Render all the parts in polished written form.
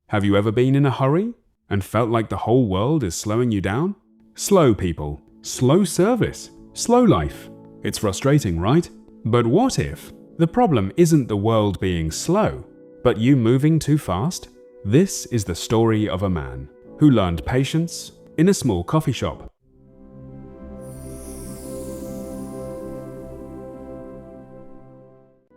Have you ever been in a hurry and felt like the whole world is slowing you down? Slow people, slow service, slow life. It's frustrating, right? But what if the problem isn't the world being slow, but you moving too fast? This is the story of a man who learned patience in a small coffee shop.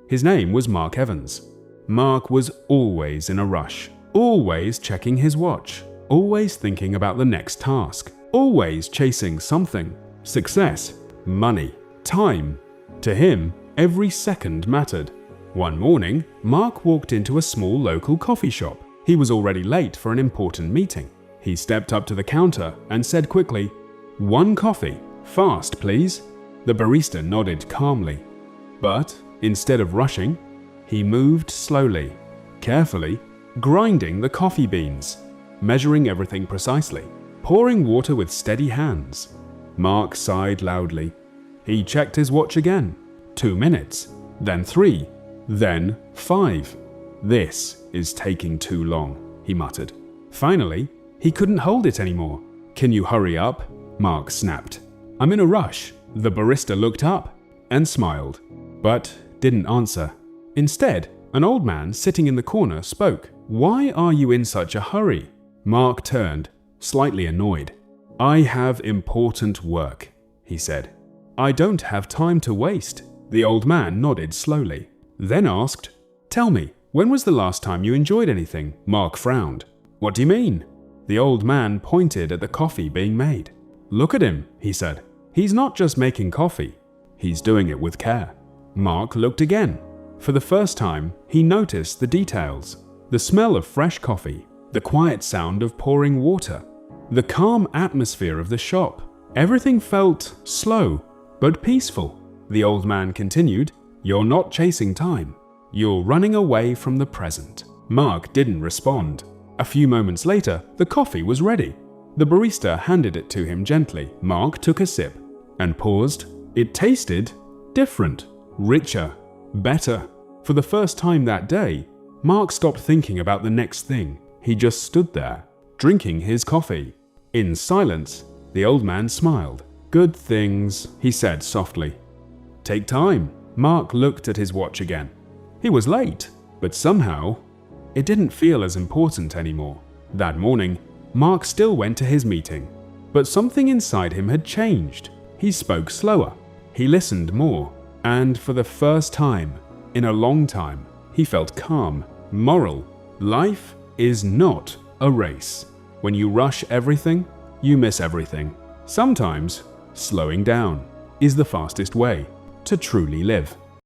His name was Mark Evans. Mark was always in a rush, always checking his watch, always thinking about the next task, always chasing something: success, money, time. To him, every second mattered. One morning, Mark walked into a small local coffee shop. He was already late for an important meeting. He stepped up to the counter and said quickly, "One coffee, fast please." The barista nodded calmly. But instead of rushing, he moved slowly, carefully, grinding the coffee beans, measuring everything precisely, pouring water with steady hands. Mark sighed loudly. He checked his watch again. 2 minutes, then 3, then 5. "This is taking too long," he muttered. Finally, he couldn't hold it anymore. "Can you hurry up?" Mark snapped. "I'm in a rush." The barista looked up and smiled, but didn't answer. Instead, an old man sitting in the corner spoke. "Why are you in such a hurry?" Mark turned, slightly annoyed. "I have important work," he said. "I don't have time to waste." The old man nodded slowly, then asked, "Tell me, when was the last time you enjoyed anything?" Mark frowned. "What do you mean?" The old man pointed at the coffee being made. "Look at him," he said. "He's not just making coffee, he's doing it with care." Mark looked again. For the first time, he noticed the details: the smell of fresh coffee, the quiet sound of pouring water, the calm atmosphere of the shop. Everything felt slow, but peaceful. The old man continued, "You're not chasing time. You're running away from the present." Mark didn't respond. A few moments later, the coffee was ready. The barista handed it to him gently. Mark took a sip and paused. It tasted different, richer, better. For the first time that day, Mark stopped thinking about the next thing. He just stood there, drinking his coffee. In silence, the old man smiled. "Good things," he said softly, "take time." Mark looked at his watch again. He was late, but somehow, it didn't feel as important anymore. That morning, Mark still went to his meeting, but something inside him had changed. He spoke slower. He listened more. And for the first time in a long time, he felt calm. Moral: life is not a race. When you rush everything, you miss everything. Sometimes, slowing down is the fastest way to truly live.